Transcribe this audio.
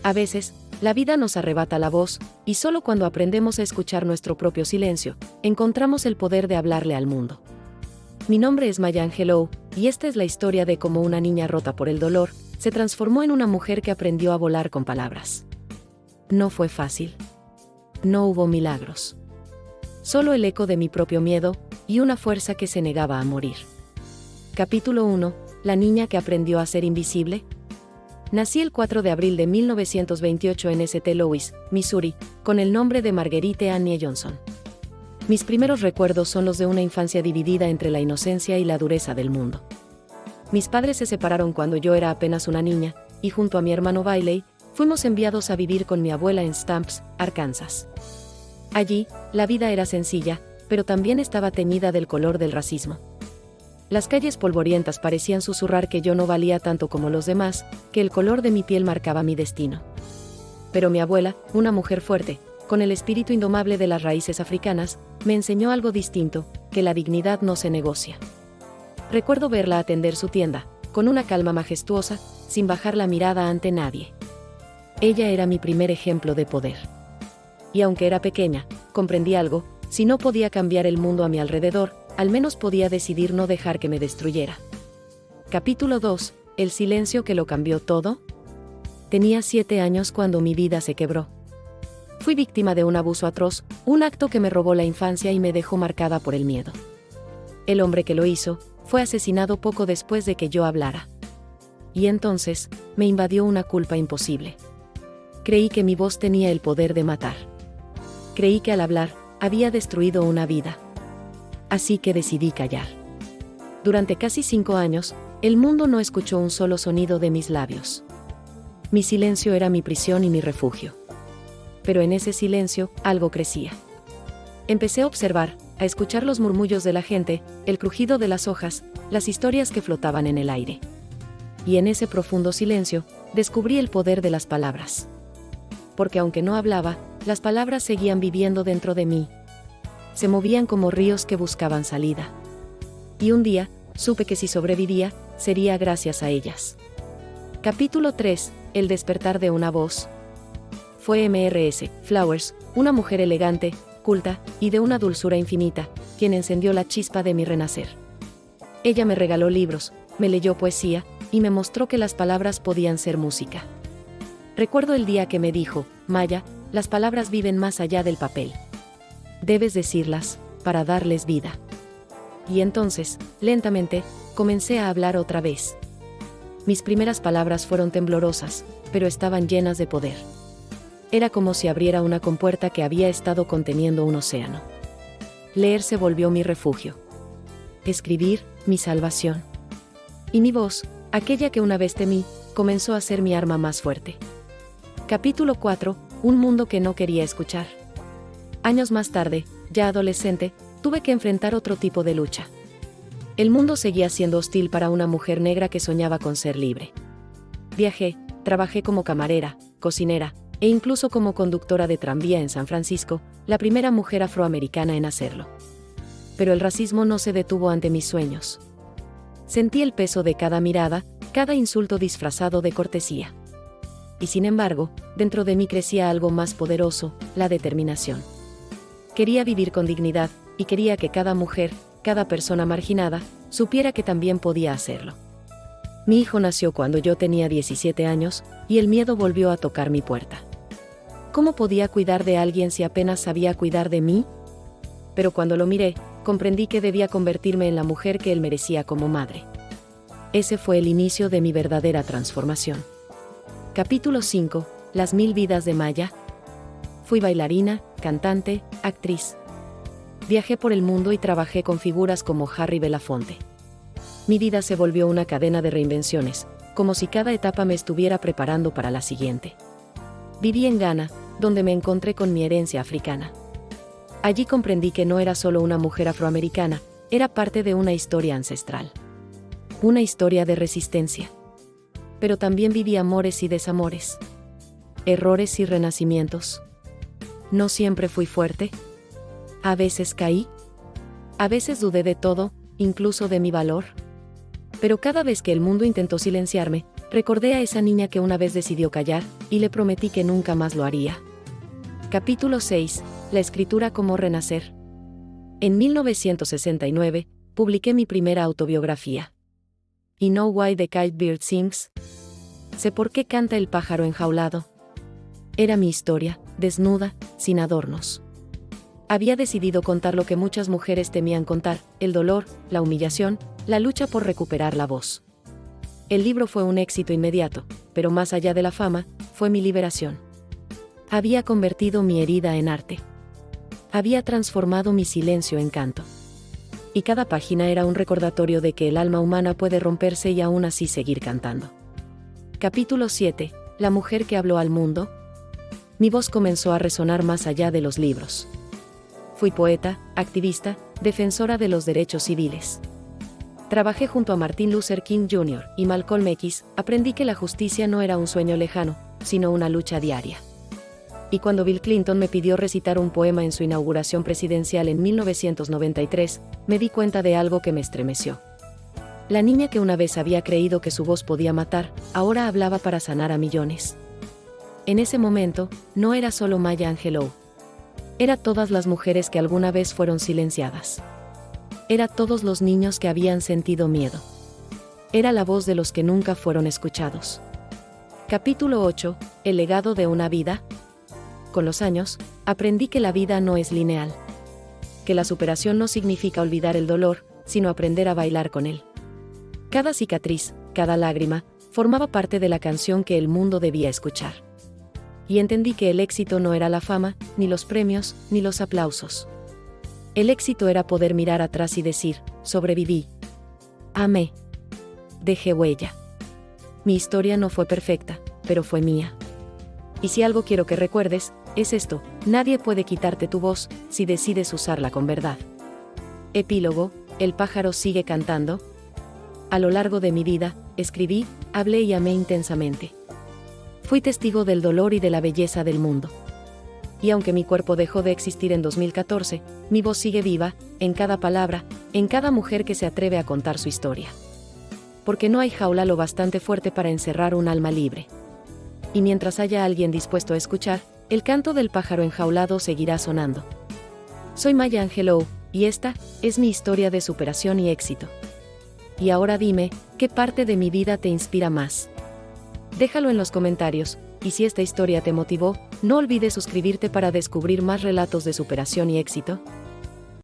A veces, la vida nos arrebata la voz, y solo cuando aprendemos a escuchar nuestro propio silencio, encontramos el poder de hablarle al mundo. Mi nombre es Maya Angelou, y esta es la historia de cómo una niña rota por el dolor se transformó en una mujer que aprendió a volar con palabras. No fue fácil. No hubo milagros. Solo el eco de mi propio miedo, y una fuerza que se negaba a morir. Capítulo 1. La niña que aprendió a ser invisible. Nací el 4 de abril de 1928 en St. Louis, Missouri, con el nombre de Marguerite Annie Johnson. Mis primeros recuerdos son los de una infancia dividida entre la inocencia y la dureza del mundo. Mis padres se separaron cuando yo era apenas una niña, y junto a mi hermano Bailey, fuimos enviados a vivir con mi abuela en Stamps, Arkansas. Allí, la vida era sencilla, pero también estaba teñida del color del racismo. Las calles polvorientas parecían susurrar que yo no valía tanto como los demás, que el color de mi piel marcaba mi destino. Pero mi abuela, una mujer fuerte, con el espíritu indomable de las raíces africanas, me enseñó algo distinto, que la dignidad no se negocia. Recuerdo verla atender su tienda, con una calma majestuosa, sin bajar la mirada ante nadie. Ella era mi primer ejemplo de poder. Y aunque era pequeña, comprendí algo: si no podía cambiar el mundo a mi alrededor, al menos podía decidir no dejar que me destruyera. Capítulo 2. ¿El silencio que lo cambió todo? Tenía 7 años cuando mi vida se quebró. Fui víctima de un abuso atroz, un acto que me robó la infancia y me dejó marcada por el miedo. El hombre que lo hizo fue asesinado poco después de que yo hablara. Y entonces, me invadió una culpa imposible. Creí que mi voz tenía el poder de matar. Creí que al hablar, había destruido una vida. Así que decidí callar. Durante casi 5 años, el mundo no escuchó un solo sonido de mis labios. Mi silencio era mi prisión y mi refugio. Pero en ese silencio, algo crecía. Empecé a observar, a escuchar los murmullos de la gente, el crujido de las hojas, las historias que flotaban en el aire. Y en ese profundo silencio, descubrí el poder de las palabras. Porque aunque no hablaba, las palabras seguían viviendo dentro de mí. Se movían como ríos que buscaban salida. Y un día, supe que si sobrevivía, sería gracias a ellas. Capítulo 3. El despertar de una voz. Fue Mrs. Flowers, una mujer elegante, culta, y de una dulzura infinita, quien encendió la chispa de mi renacer. Ella me regaló libros, me leyó poesía, y me mostró que las palabras podían ser música. Recuerdo el día que me dijo: Maya, las palabras viven más allá del papel. Debes decirlas, para darles vida. Y entonces, lentamente, comencé a hablar otra vez. Mis primeras palabras fueron temblorosas, pero estaban llenas de poder. Era como si abriera una compuerta que había estado conteniendo un océano. Leer se volvió mi refugio. Escribir, mi salvación. Y mi voz, aquella que una vez temí, comenzó a ser mi arma más fuerte. Capítulo 4. Un mundo que no quería escuchar. Años más tarde, ya adolescente, tuve que enfrentar otro tipo de lucha. El mundo seguía siendo hostil para una mujer negra que soñaba con ser libre. Viajé, trabajé como camarera, cocinera, e incluso como conductora de tranvía en San Francisco, la primera mujer afroamericana en hacerlo. Pero el racismo no se detuvo ante mis sueños. Sentí el peso de cada mirada, cada insulto disfrazado de cortesía. Y sin embargo, dentro de mí crecía algo más poderoso: la determinación. Quería vivir con dignidad, y quería que cada mujer, cada persona marginada, supiera que también podía hacerlo. Mi hijo nació cuando yo tenía 17 años, y el miedo volvió a tocar mi puerta. ¿Cómo podía cuidar de alguien si apenas sabía cuidar de mí? Pero cuando lo miré, comprendí que debía convertirme en la mujer que él merecía como madre. Ese fue el inicio de mi verdadera transformación. Capítulo 5. Las 1000 vidas de Maya. Fui bailarina, cantante, actriz. Viajé por el mundo y trabajé con figuras como Harry Belafonte. Mi vida se volvió una cadena de reinvenciones, como si cada etapa me estuviera preparando para la siguiente. Viví en Ghana, donde me encontré con mi herencia africana. Allí comprendí que no era solo una mujer afroamericana, era parte de una historia ancestral. Una historia de resistencia. Pero también viví amores y desamores. Errores y renacimientos. No siempre fui fuerte. A veces caí. A veces dudé de todo, incluso de mi valor. Pero cada vez que el mundo intentó silenciarme, Recordé a esa niña que una vez decidió callar, y le prometí que nunca más lo haría. Capítulo 6. La escritura como renacer. En 1969, publiqué mi primera autobiografía. ¿Y Know Why the Kite Bird Sings? Sé por qué canta el pájaro enjaulado. Era mi historia, desnuda, sin adornos. Había decidido contar lo que muchas mujeres temían contar, el dolor, la humillación, la lucha por recuperar la voz. El libro fue un éxito inmediato, pero más allá de la fama, fue mi liberación. Había convertido mi herida en arte. Había transformado mi silencio en canto. Y cada página era un recordatorio de que el alma humana puede romperse y aún así seguir cantando. Capítulo 7. La mujer que habló al mundo. Mi voz comenzó a resonar más allá de los libros. Fui poeta, activista, defensora de los derechos civiles. Trabajé junto a Martin Luther King Jr. y Malcolm X, aprendí que la justicia no era un sueño lejano, sino una lucha diaria. Y cuando Bill Clinton me pidió recitar un poema en su inauguración presidencial en 1993, me di cuenta de algo que me estremeció. La niña que una vez había creído que su voz podía matar, ahora hablaba para sanar a millones. En ese momento, no era solo Maya Angelou. Era todas las mujeres que alguna vez fueron silenciadas. Era todos los niños que habían sentido miedo. Era la voz de los que nunca fueron escuchados. Capítulo 8. El legado de una vida. Con los años, aprendí que la vida no es lineal. Que la superación no significa olvidar el dolor, sino aprender a bailar con él. Cada cicatriz, cada lágrima, formaba parte de la canción que el mundo debía escuchar. Y entendí que el éxito no era la fama, ni los premios, ni los aplausos. El éxito era poder mirar atrás y decir, sobreviví. Amé. Dejé huella. Mi historia no fue perfecta, pero fue mía. Y si algo quiero que recuerdes, es esto: nadie puede quitarte tu voz, si decides usarla con verdad. Epílogo. El pájaro sigue cantando. A lo largo de mi vida, escribí, hablé y amé intensamente. Fui testigo del dolor y de la belleza del mundo. Y aunque mi cuerpo dejó de existir en 2014, mi voz sigue viva, en cada palabra, en cada mujer que se atreve a contar su historia. Porque no hay jaula lo bastante fuerte para encerrar un alma libre. Y mientras haya alguien dispuesto a escuchar, el canto del pájaro enjaulado seguirá sonando. Soy Maya Angelou, y esta es mi historia de superación y éxito. Y ahora dime, ¿qué parte de mi vida te inspira más? Déjalo en los comentarios, y si esta historia te motivó, no olvides suscribirte para descubrir más relatos de superación y éxito.